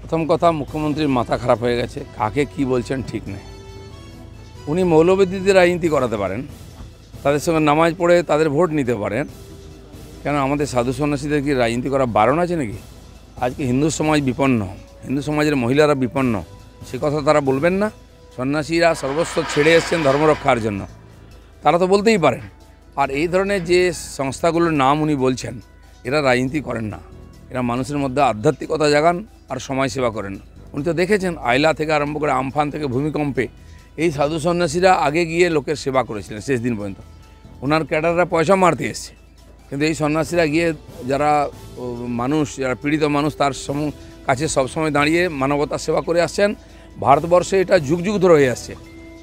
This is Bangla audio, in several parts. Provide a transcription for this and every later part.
প্রথম কথা, মুখ্যমন্ত্রীর মাথা খারাপ হয়ে গেছে, কাকে কি বলছেন ঠিক নেই। উনি মৌলবাদীদের রাজনীতি করাতে পারেন, তাদের সঙ্গে নামাজ পড়ে তাদের ভোট নিতে পারেন, কেন আমাদের সাধু সন্ন্যাসীদের কি রাজনীতি করা বারণ আছে নাকি? আজকে হিন্দু সমাজ বিপন্ন, হিন্দু সমাজের মহিলারা বিপন্ন, সে কথা তারা বলবেন না? সন্ন্যাসীরা সর্বস্ব ছেড়ে এসছেন ধর্ম রক্ষার জন্য, তারা তো বলতেই পারেন। আর এই ধরনের যে সংস্থাগুলোর নাম উনি বলছেন, এরা রাজনীতি করেন না, এরা মানুষের মধ্যে আধ্যাত্মিকতা জাগান আর সমাজ সেবা করেন। উনি তো দেখেছেন আইলা থেকে আরম্ভ করে আমফান থেকে ভূমিকম্পে এই সাধু সন্ন্যাসীরা আগে গিয়ে লোকের সেবা করেছিলেন শেষ দিন পর্যন্ত। ওনার ক্যাডাররা পয়সা মারতে এসছে, কিন্তু এই সন্ন্যাসীরা গিয়ে যারা মানুষ, যারা পীড়িত মানুষ, তার কাছে সবসময় দাঁড়িয়ে মানবতার সেবা করে আসছেন। ভারতবর্ষে এটা যুগ যুগ ধরে হয়ে আসছে।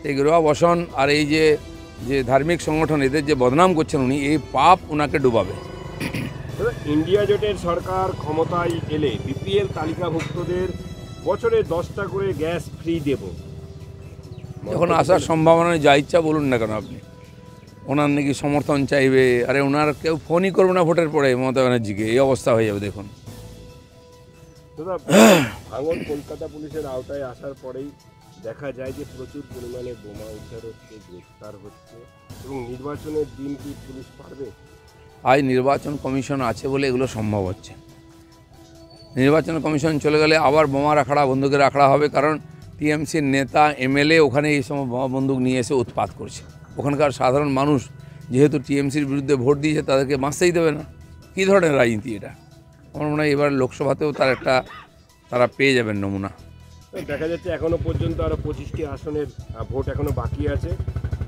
এই গৃহ বসন আর এই যে ধার্মিক সংগঠন, এদের যে বদনাম করছেন উনি, এই পাপ ওনাকে ডুবাবে। ইন্ডিয়া জোটের সরকার ক্ষমতায় এলে বিপিএল তালিকাভুক্তদের বছরে 10টা করে গ্যাস ফ্রি দেব, এখন আসার সম্ভাবনা যা ইচ্ছা বলুন না কেন আপনি। ওনার নাকি সমর্থন চাইবে, আরে ওনার কেউ ফোনই করবে না ভোটের পরে মমতা ব্যানার্জিকে, এই অবস্থা হয়ে যাবে দেখুন। দাদা, ভাঙড় কলকাতা পুলিশের আওতায় আসার পরেই দেখা যায় যে প্রচুর পরিমাণে বোমা উদ্ধার হচ্ছে, গ্রেফতার হচ্ছে, এবং নির্বাচনের দিন কি পুলিশ পারবে? আজ নির্বাচন কমিশন আছে বলে এগুলো সম্ভব হচ্ছে। নির্বাচন কমিশন চলে গেলে আবার বোমা রাখড়া, বন্দুকের রাখড়া হবে, কারণ টিএমসির নেতা এমএলএ ওখানে এই সময় বোমা বন্দুক নিয়ে এসে উৎপাত করছে। ওখানকার সাধারণ মানুষ যেহেতু টিএমসির বিরুদ্ধে ভোট দিয়েছে, তাদেরকে বাঁচতেই দেবে না। কী ধরনের রাজনীতি এটা? আমার মনে হয় এবার লোকসভাতেও তারা পেয়ে যাবেন নমুনা। দেখা যাচ্ছে এখনো পর্যন্ত আরও 25টি আসনের ভোট এখনো বাকি আছে,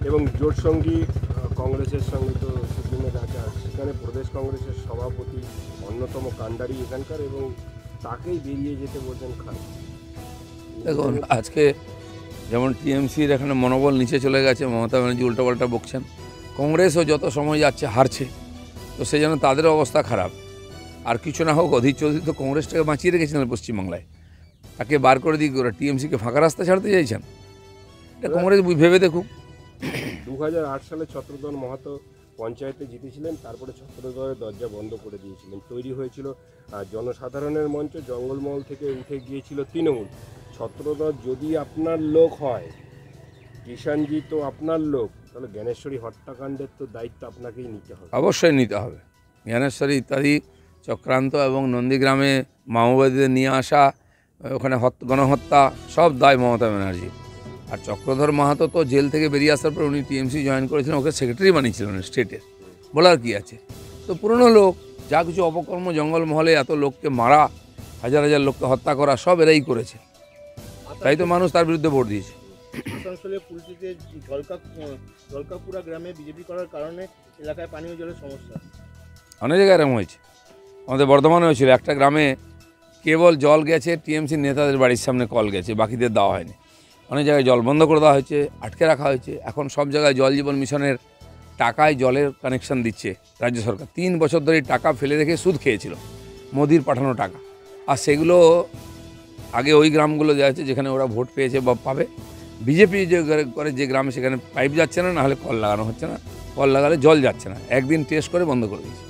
এবং জোটসঙ্গী কংগ্রেসের সঙ্গে তো সুপ্রিমো আছে, সেখানে প্রদেশ কংগ্রেসের সভাপতি অন্যতম কাণ্ডারি এখানকার, এবং তাকেই বেরিয়ে যেতে বলছেন খান। দেখুন, আজকে যেমন টিএমসির এখানে মনোবল নিচে চলে গেছে, মমতা ব্যানার্জি উল্টোপাল্টা বকছেন, কংগ্রেসও যত সময় যাচ্ছে হারছে, তো সেই জন্য তাদের অবস্থা খারাপ। আর কিছু না হোক, অধীর চৌধুরী তো কংগ্রেসটাকে বাঁচিয়ে রেখেছিলেন পশ্চিমবাংলায়, তাকে বার করে দিয়ে ওরা টিএমসিকে ফাঁকা রাস্তা ছাড়তে চাইছেন। এটা কংগ্রেস ভেবে দেখুক। 2008 সালে ছত্রধর মাহাতো পঞ্চায়েতে জিতেছিলেন, তারপরে ছত্রধরের দরজা বন্ধ করে দিয়েছিলেন, তৈরি হয়েছিল জনসাধারণের মঞ্চ, জঙ্গলমহল থেকে উঠে গিয়েছিল তৃণমূল। ছত্রধর যদি আপনার লোক হয়, কিষাণজি তো আপনার লোক, তাহলে জ্ঞানেশ্বরী হত্যাকাণ্ডের তো দায়িত্ব আপনাকেই নিতে হবে। অবশ্যই নিতে হবে। জ্ঞানেশ্বরী ইত্যাদি চক্রান্ত এবং নন্দীগ্রামে মাওবাদীদের নিয়ে আসা, ওখানে গণহত্যা, সব দায় মমতা ব্যানার্জি। আর চক্রধর মাহাতো তো জেল থেকে বেরিয়ে আসার পর উনি টিএমসি জয়েন করেছিলেন, ওকে সেক্রেটারি বানিয়েছিলেন স্টেটের, বলার কি আছে। তো পুরনো লোক, যা কিছু অপকর্ম জঙ্গলমহলে এত লোককে মারা, হাজার হাজার লোককে হত্যা করা, সব এরাই করেছে। তাই তো মানুষ তার বিরুদ্ধে ভোট দিয়েছে। আসানসোলে পুলিশে জলকাপুরা গ্রামে বিজেপি করার কারণে এলাকায় পানীয় জলের সমস্যা। অনেক জায়গায় এরকম হয়েছে, আমাদের বর্ধমানে হয়েছিল। একটা গ্রামে কেবল জল গেছে, টিএমসি নেতাদের বাড়ির সামনে কল গেছে, বাকিদের দেওয়া হয়নি। অনেক জায়গায় জল বন্ধ করে দেওয়া হয়েছে, আটকে রাখা হয়েছে। এখন সব জায়গায় জল জীবন মিশনের টাকায় জলের কানেকশন দিচ্ছে রাজ্য সরকার। 3 বছর ধরে টাকা ফেলে রেখে সুদ খেয়েছিল, মোদির পাঠানো টাকা। আর সেগুলো আগে ওই গ্রামগুলো দেওয়া হচ্ছে যেখানে ওরা ভোট পেয়েছে বা পাবে। বিজেপি যে করে যে গ্রামে, সেখানে পাইপ যাচ্ছে না, নাহলে কল লাগানো হচ্ছে না, কল লাগালে জল যাচ্ছে না, একদিন টেস্ট করে বন্ধ করে দিয়েছে।